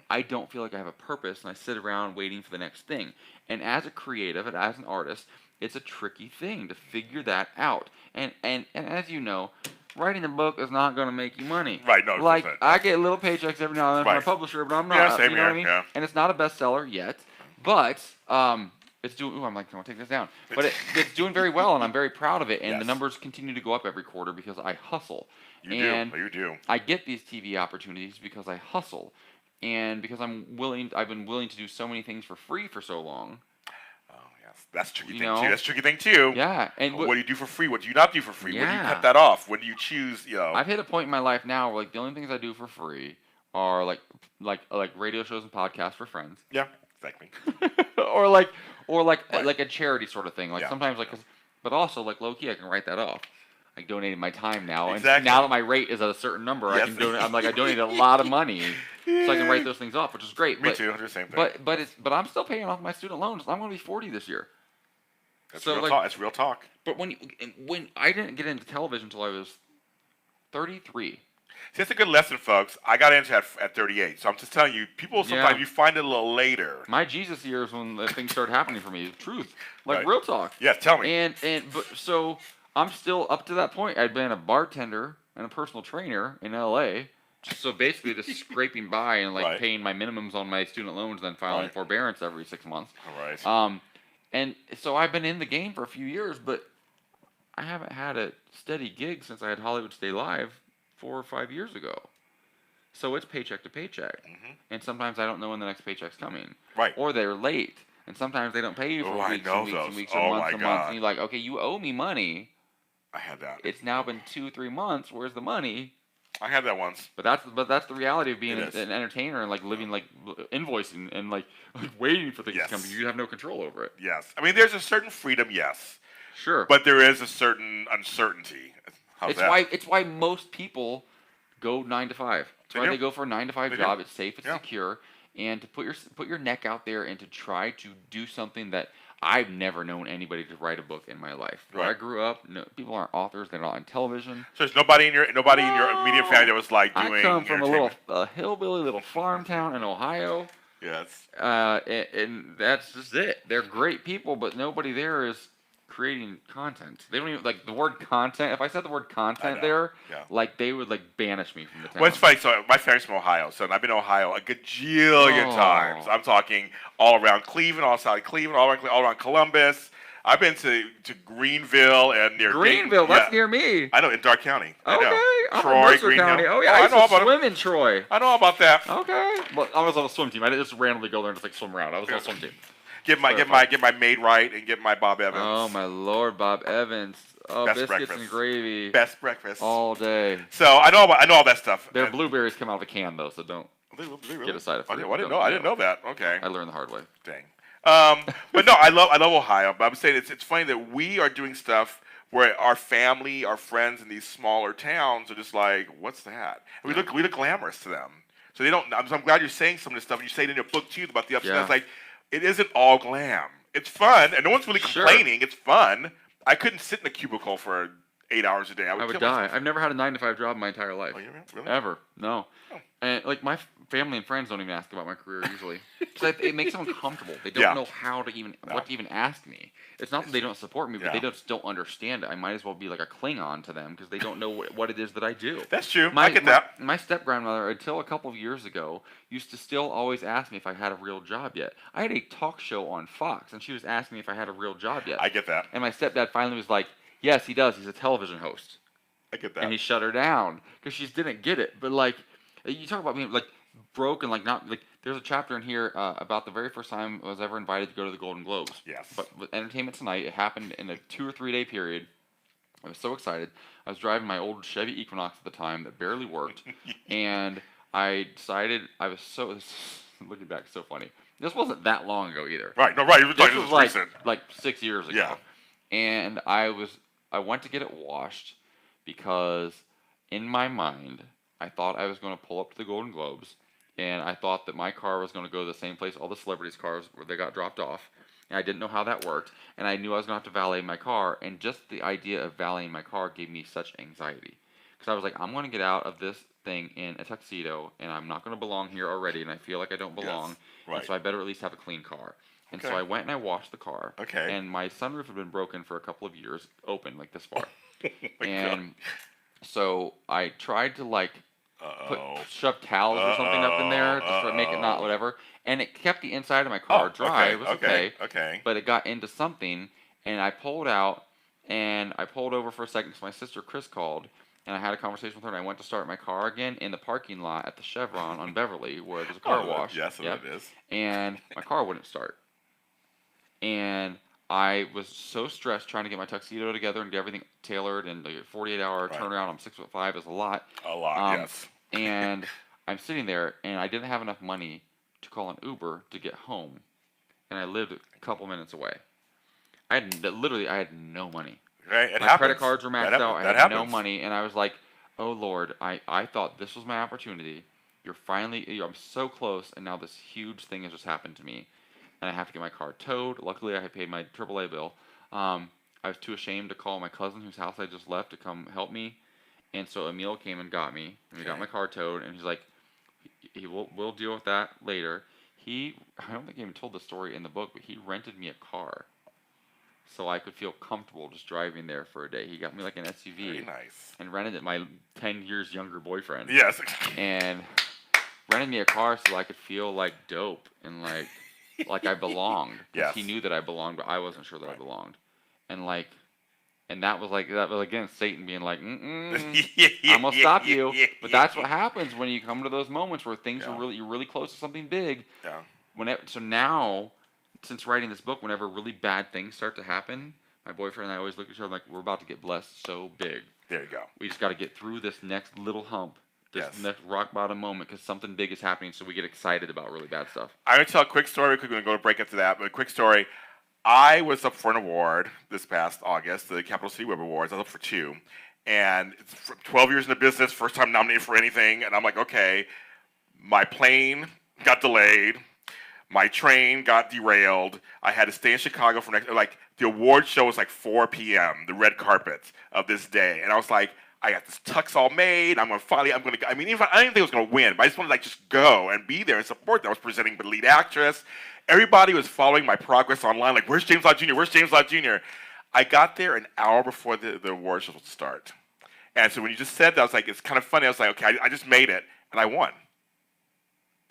I don't feel like I have a purpose, and I sit around waiting for the next thing. And as a creative and as an artist, it's a tricky thing to figure that out. And as you know, writing a book is not going to make you money. Right, no. Like, I get little paychecks every now and then from a publisher, but I'm not. Yeah, same you know here, what I mean? Yeah. And it's not a bestseller yet, but it's doing. Ooh, I'm like, I want to take this down. But it's doing very well, and I'm very proud of it. And the numbers continue to go up every quarter because I hustle. You do. I get these TV opportunities because I hustle. And because I've been willing to do so many things for free for so long. Oh, yes. That's a tricky thing, too. That's a tricky thing, too. Yeah. And what do you do for free? What do you not do for free? When do you cut that off? When do you choose, I've hit a point in my life now where, like, the only things I do for free are, like radio shows and podcasts for friends. Yeah, exactly. or like a charity sort of thing. Like, sometimes, but also, like, low-key, I can write that off. I donated my time now, and now that my rate is at a certain number, I can donate. I donated a lot of money, so I can write those things off, which is great. Me too. I do the same thing. But I'm still paying off my student loans. I'm going to be 40 this year. That's real talk. It's real talk. But when I didn't get into television until I was 33. See, that's a good lesson, folks. I got into it at 38, so I'm just telling you, people sometimes you find it a little later. My Jesus years when the things started happening for me. Truth, real talk. Yeah, tell me. But so. I'm still up to that point. I'd been a bartender and a personal trainer in LA. So basically just scraping by and paying my minimums on my student loans and then filing forbearance every 6 months. All right. And so I've been in the game for a few years, but I haven't had a steady gig since I had Hollywood Stay Live 4 or 5 years ago. So it's paycheck to paycheck. Mm-hmm. And sometimes I don't know when the next paycheck's coming. Right. Or they're late. And sometimes they don't pay you for weeks and weeks or months and months. And you're like, okay, you owe me money. I had that. It's now been 2-3 months. Where's the money? I had that once. But that's the reality of being an entertainer and living invoicing and waiting for things to come. You have no control over it. Yes, I mean there's a certain freedom, yes. Sure. But there is a certain uncertainty. It's why most people go 9 to 5. That's why they go for a 9 to 5 job. It's safe. It's secure. And to put your neck out there and to try to do something that I've never known anybody to write a book in my life. Where I grew up, people aren't authors. They're not on television. So there's nobody in your immediate family that was doing. I come from a hillbilly little farm town in Ohio. Yes. And that's just it. They're great people, but nobody there is creating content. They don't even the word content. If I said the word content there, they would banish me from the town. Well, it's funny. So my family's from Ohio, so I've been to Ohio a gajillion times. I'm talking all around Cleveland, all south of Cleveland, all around Columbus. I've been to Greenville and near Greenville. That's near me. I know, in Dark County. Okay. I'm Troy, Greenville. County. Oh yeah, I used to swim in Troy. I know all about that. Okay. Well, I was on a swim team. I didn't just randomly go there and just swim around. I was on a swim team. Get my maid right and get my Bob Evans. Oh my Lord, Bob Evans! Oh, best biscuits breakfast. And gravy. Best breakfast all day. So I know all that stuff. Their blueberries come out of a can though, so don't get a side of fruit. I didn't know that. Okay. I learned the hard way. Dang. But no, I love Ohio. But I'm saying it's funny that we are doing stuff where our family, our friends in these smaller towns are just like, what's that? And we look glamorous to them. So they don't. So I'm glad you're saying some of this stuff. And you say it in your book too about the ups and downs. Like, it isn't all glam. It's fun, and no one's really complaining. It's fun. I couldn't sit in a cubicle for 8 hours a day. I would die. I've never had a 9-to-5 job in my entire life. Oh, you really? Ever. No. Oh. And like my family and friends don't even ask about my career usually. So it makes them uncomfortable. They don't know how to even what to even ask me. It's not that they don't support me, but they just don't understand it. I might as well be like a Klingon to them because they don't know what it is that I do. That's true. I get that. My step-grandmother, until a couple of years ago, used to still always ask me if I had a real job yet. I had a talk show on Fox, and she was asking me if I had a real job yet. I get that. And my stepdad finally was like, yes, he does. He's a television host. I get that. And he shut her down because she didn't get it. But like, you talk about being like broke and like not like. There's a chapter in here about the very first time I was ever invited to go to the Golden Globes. Yes. But with Entertainment Tonight, it happened in a 2 or 3 day period. I was so excited. I was driving my old Chevy Equinox at the time that barely worked, and I decided I was so. Looking back, so funny. This wasn't that long ago either. Right. No. Right. It was this was like recent. like 6 years ago. Yeah. And I went to get it washed because in my mind I thought I was going to pull up to the Golden Globes, and I thought that my car was going to go to the same place all the celebrities' cars where they got dropped off. And I didn't know how that worked, and I knew I was going to have to valet my car, and just the idea of valeting my car gave me such anxiety. Because I was like, I'm going to get out of this thing in a tuxedo, and I'm not going to belong here already, and I feel like I don't belong, Yes. Right. and so I better at least have a clean car. And Okay. so I went and I washed the car. Okay. And my sunroof had been broken for a couple of years, open like this far. My And so I tried to like God. shove towels or something up in there just to make it not whatever. And it kept the inside of my car dry. It was okay. Okay. But it got into something, and I pulled out, and I pulled over for a second because my sister Chris called, and I had a conversation with her, and I went to start my car again in the parking lot at the Chevron on Beverly where there's a car wash. Yes, it is. And my car wouldn't start. And I was so stressed trying to get my tuxedo together and get everything tailored, and the 48-hour turnaround. I'm 6'5" is a lot. A lot, yes. And I'm sitting there, and I didn't have enough money to call an Uber to get home, and I lived a couple minutes away. I had no money. Right, My credit cards were maxed out. I had no money, and I was like, "Oh Lord, I thought this was my opportunity. I'm so close, and now this huge thing has just happened to me, and I have to get my car towed." Luckily, I had paid my AAA bill. I was too ashamed to call my cousin, whose house I just left, to come help me, and so Emil came and got me, and we got my car towed, and he's like, we'll deal with that later. I don't think I even told the story in the book, but he rented me a car so I could feel comfortable just driving there for a day. He got me like an SUV. Very nice. And rented it my 10 years younger boyfriend. Yes. And rented me a car so I could feel like dope and like I belonged. Yes. He knew that I belonged, but I wasn't sure that I belonged. And that was again Satan being like, I'm gonna stop you. But that's what happens when you come to those moments where things are you're really close to something big. Yeah. So now, since writing this book, whenever really bad things start to happen, my boyfriend and I always look at each other like, we're about to get blessed so big. There you go. We just got to get through this next little hump, this next rock bottom moment, because something big is happening, so we get excited about really bad stuff. I'm going to tell a quick story. We're going to go to break into that, but a quick story. I was up for an award this past August, the Capital City Web Awards. I was up for 2. And it's 12 years in the business, first time nominated for anything. And I'm like, okay, my plane got delayed. My train got derailed. I had to stay in Chicago for the award show was like 4 p.m., the red carpet of this day. And I was like, I got this tux all made. I didn't think I was going to win, but I just wanted to just go and be there and support them. I was presenting the lead actress. Everybody was following my progress online, like, where's James Lott Jr.? Where's James Lott Jr.? I got there an hour before the award show would start. And so when you just said that, I was like, it's kind of funny. I was like, okay, I just made it, and I won.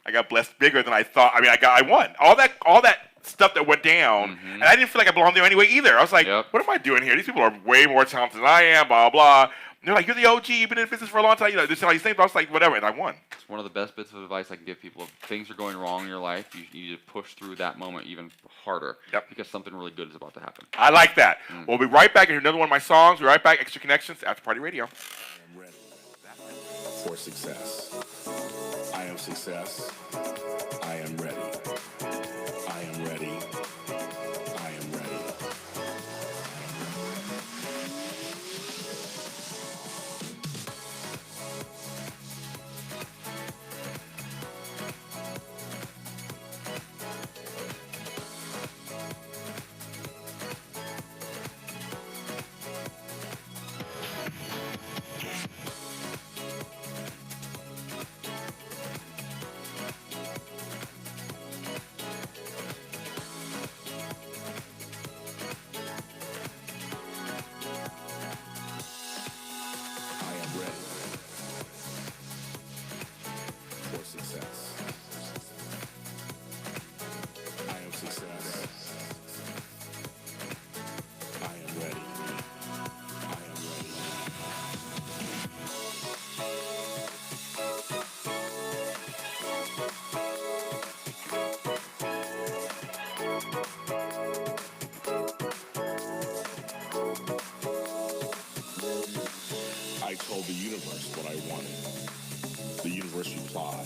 I got blessed bigger than I thought. I won. All that stuff that went down, and I didn't feel like I belonged there anyway either. I was like, what am I doing here? These people are way more talented than I am, blah, blah. And they're like, you're the OG, you've been in business for a long time. This is all these things. But I was like, whatever, and I won. It's one of the best bits of advice I can give people. If things are going wrong in your life, you need to push through that moment even harder. Yep. Because something really good is about to happen. I like that. We'll be right back. Here's another one of my songs. We'll be right back. Extra Connections, After Party Radio. I am ready for success. I am success. I am ready. I am ready. I am ready. universe reply,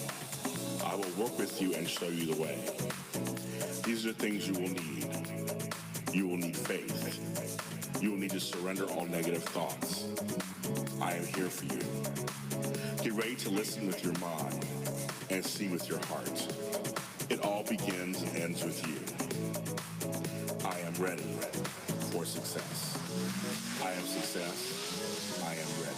I will work with you and show you the way. These are things you will need. You will need faith. You will need to surrender all negative thoughts. I am here for you. Get ready to listen with your mind and see with your heart. It all begins and ends with you. I am ready for success. I am success. I am ready.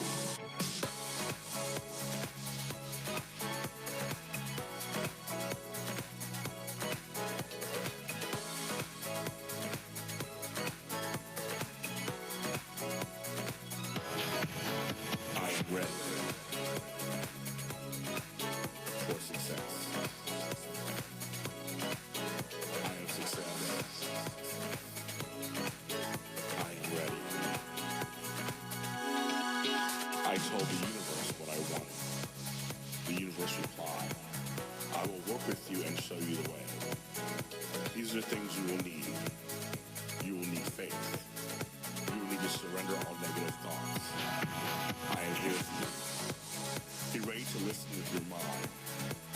I am ready for success. I am success. I am ready. I told the universe what I wanted. The universe replied, I will work with you and show you the way. These are things you will need. You will need faith. You will need to surrender all negative thoughts. I am here for you. Be ready to listen with your mind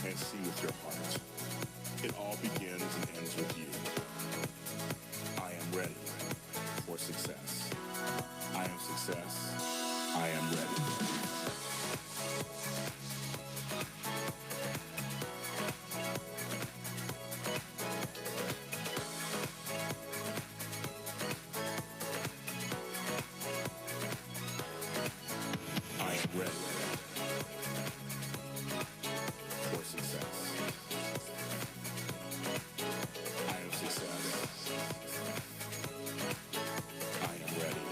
and see with your heart. It all begins and ends with you. I am ready for success. I am success. I am ready. I am ready for success. I am success. I am ready.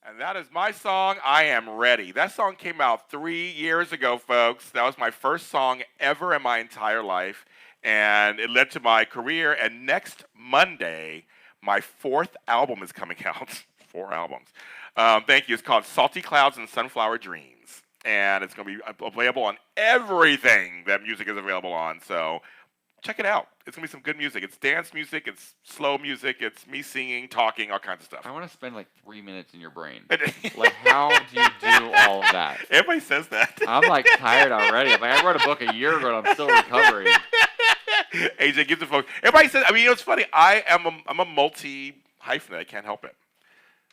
And that is my song, I Am Ready. That song came out 3 years ago, folks. That was my first song ever in my entire life, and it led to my career. And next Monday, my 4th album is coming out. 4 albums. Thank you. It's called Salty Clouds and Sunflower Dreams, and it's going to be available on everything that music is available on, so check it out. It's going to be some good music. It's dance music, it's slow music, it's me singing, talking, all kinds of stuff. I want to spend like 3 minutes in your brain. Like, how do you do all of that? Everybody says that. I'm like tired already. Like, I wrote a book a year ago and I'm still recovering. AJ Gibson, folks. Everybody says, I mean, you know, it's funny. I'm a multi-hyphenate. I can't help it.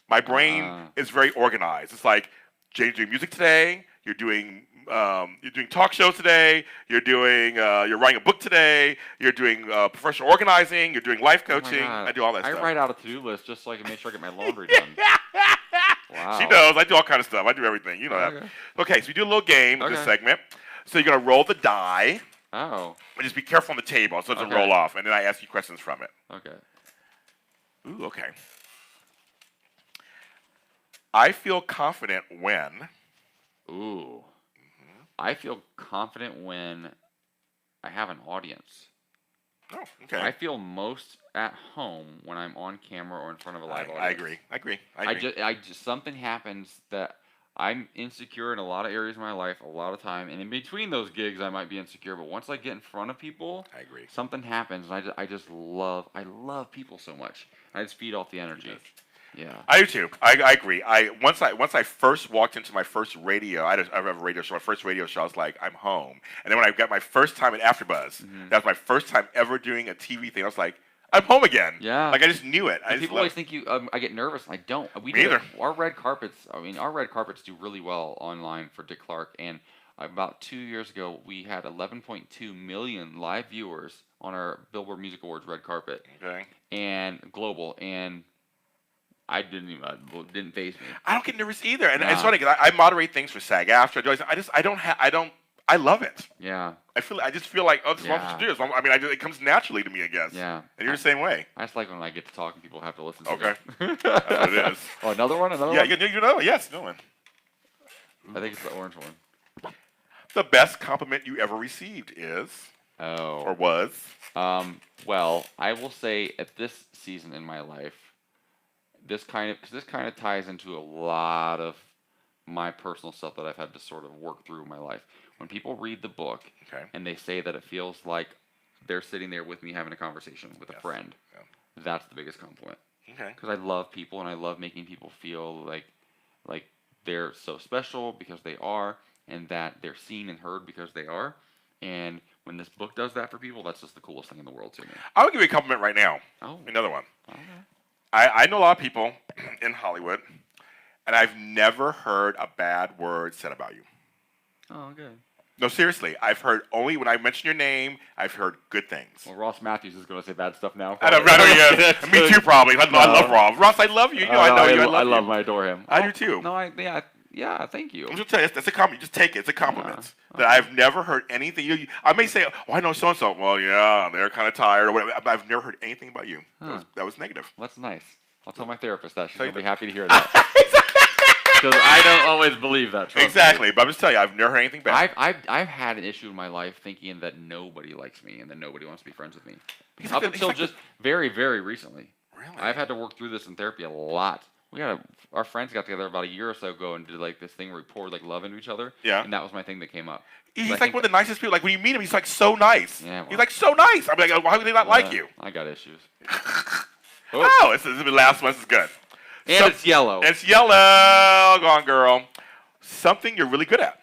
My brain is very organized. It's like, Jay's doing music today. You're doing talk shows today. You're writing a book today. You're doing professional organizing. You're doing life coaching. I do all that stuff. I write out a to-do list just so I can make sure I get my laundry done. Wow. She knows. I do all kind of stuff. I do everything. You know that. Okay, so we do a little game with this segment. So you're going to roll the die. Oh. And just be careful on the table so it doesn't roll off. And then I ask you questions from it. Okay. Ooh, okay. I feel confident when. Ooh. I feel confident when I have an audience. Oh, okay. I feel most at home when I'm on camera or in front of a live audience. I agree. I just something happens that I'm insecure in a lot of areas of my life a lot of time, and in between those gigs I might be insecure, but once I get in front of people, I agree. Something happens, and I love people so much. I just feed off the energy. Yeah. I do too. I agree. Once I first walked into my first radio, I have a radio show. My first radio show, I was like, I'm home. And then when I got my first time at AfterBuzz, that was my first time ever doing a TV thing. I was like, I'm home again. Yeah. Like I just knew it. People always think I get nervous. I don't. Me either. Our red carpets. Our red carpets do really well online for Dick Clark. And about 2 years ago, we had 11.2 million live viewers on our Billboard Music Awards red carpet. Okay. And global. And I didn't faze me. I don't get nervous either, and it's funny because I moderate things for SAG-AFTRA. I love it. Yeah. I just feel like, this is what I'm supposed to do. I mean, it comes naturally to me, I guess. Yeah. And you're the same way. I just like when I get to talk and people have to listen to me. Okay. That's what it is. Oh, another one. Yeah, you know, yes, no one. I think it's the orange one. The best compliment you ever received is. Oh. Or was. Well, I will say at this season in my life. This kind of ties into a lot of my personal stuff that I've had to sort of work through in my life. When people read the book and they say that it feels like they're sitting there with me having a conversation with a friend, that's the biggest compliment. Okay. Because I love people and I love making people feel like they're so special because they are, and that they're seen and heard because they are. And when this book does that for people, that's just the coolest thing in the world to me. I would give you a compliment right now. Oh. Another one. Okay. I know a lot of people in Hollywood, and I've never heard a bad word said about you. Oh, good. No, seriously. I've heard only when I mention your name, I've heard good things. Well, Ross Matthews is going to say bad stuff now. I know, yeah. Me too, probably. I love Ross. Ross, I love you. You know, I know you. I love him. I adore him. I do too. No, yeah, thank you. I'm just tell you, that's a compliment. Just take it. It's a compliment. That I've never heard anything. I may say, oh, I know so and so. Well, yeah, they're kind of tired or whatever. But I've never heard anything about you. That was negative. That's nice. I'll tell my therapist that. She's going to be happy to hear that. Because I don't always believe that. Exactly. But I'm just telling you, I've never heard anything bad. I've had an issue in my life thinking that nobody likes me and that nobody wants to be friends with me. Up until just very, very recently. Really? I've had to work through this in therapy a lot. Our friends got together about a year or so ago and did like this thing where we poured like love into each other. Yeah. And that was my thing that came up. He's like one of the nicest people. Like when you meet him, he's like so nice. Yeah, well, he's like so nice. I'm like, why would they not like you? I got issues. This is the last one. This is good. And it's yellow. It's yellow. Go on, girl. Something you're really good at.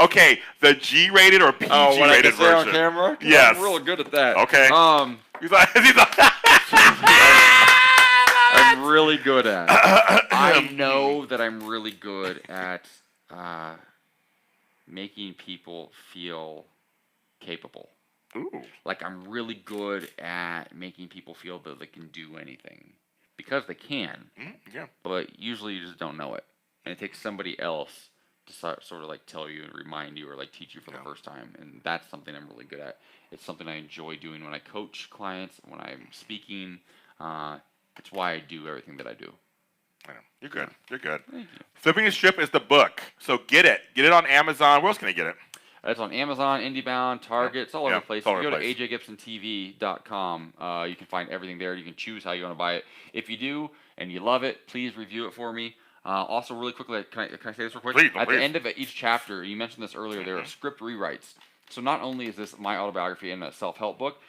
Okay, the G-rated or PG-rated version. On camera? Yes. I'm real good at that. Okay. He's like I'm really good at. I know that I'm really good at making people feel capable. Ooh. Like I'm really good at making people feel that they can do anything because they can. Yeah. But usually you just don't know it, and it takes somebody else to sort of like tell you and remind you or like teach you for the first time, and that's something I'm really good at. It's something I enjoy doing when I coach clients, when I'm speaking. It's why I do everything that I do. I know. You're good. You're good. Thank you. Flipping the Strip is the book, so get it. Get it on Amazon. Where else can I get it? It's on Amazon, IndieBound, Target. It's all over the place. If you go to ajgibsontv.com, you can find everything there. You can choose how you want to buy it. If you do and you love it, please review it for me. Also, really quickly, can I say this real quick? Please. At the end of each chapter, you mentioned this earlier, there are script rewrites. So not only is this my autobiography and a self-help book,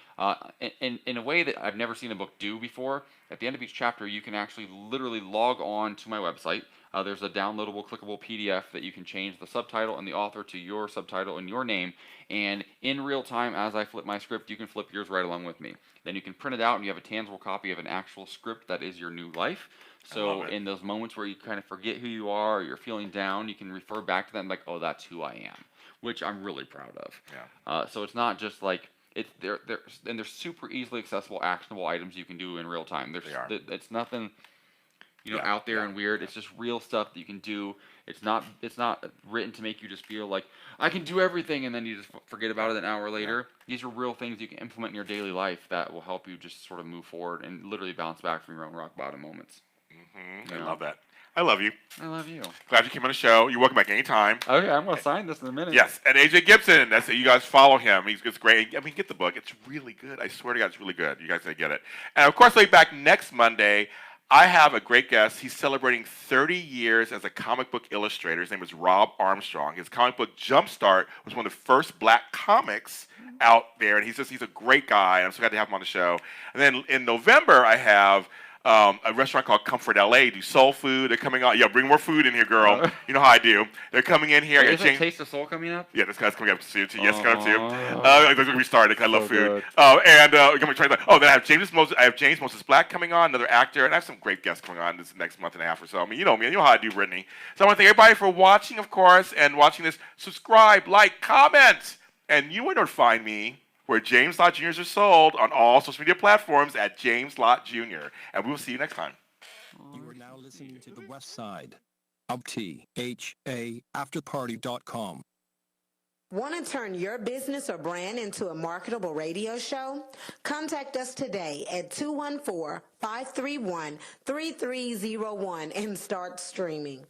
in a way that I've never seen a book do before, at the end of each chapter, you can actually literally log on to my website. There's a downloadable, clickable PDF that you can change the subtitle and the author to your subtitle and your name. And in real time, as I flip my script, you can flip yours right along with me. Then you can print it out and you have a tangible copy of an actual script that is your new life. So in those moments where you kind of forget who you are or you're feeling down, you can refer back to them like, oh, that's who I am, which I'm really proud of. Yeah. So it's not just like, they're super easily accessible, actionable items you can do in real time. It's nothing out there and weird. It's just real stuff that you can do. It's not written to make you just feel like I can do everything and then you just forget about it an hour later. These are real things you can implement in your daily life that will help you just sort of move forward and literally bounce back from your own rock bottom moments. I love that. I love you. I love you. Glad you came on the show. You're welcome back anytime. Okay, I'm going to sign this in a minute. Yes, and AJ Gibson. That's it. You guys follow him. It's great. I mean, get the book. It's really good. I swear to God, it's really good. You guys gotta get it. And of course, I'll be back next Monday. I have a great guest. He's celebrating 30 years as a comic book illustrator. His name is Rob Armstrong. His comic book Jumpstart was one of the first black comics out there, and he's a great guy. I'm so glad to have him on the show. And then in November, I have a restaurant called Comfort LA. Do soul food. They're coming on. Yeah, bring more food in here, girl. You know how I do. They're coming in here. Is Taste of Soul coming up? Yeah, this guy's coming up too. Yes, coming up too. They're going to be started. I love food. Then I have James Moses Black coming on, another actor, and I have some great guests coming on this next month and a half or so. I mean, you know me. You know how I do, Brittany. So I want to thank everybody for watching, of course, and watching this. Subscribe, like, comment, and you would find me where James Lott Jr.'s are sold on all social media platforms at James Lott Jr. And we will see you next time. You are now listening to The West Side. AobutAfterparty.com. Want to turn your business or brand into a marketable radio show? Contact us today at 214-531-3301 and start streaming.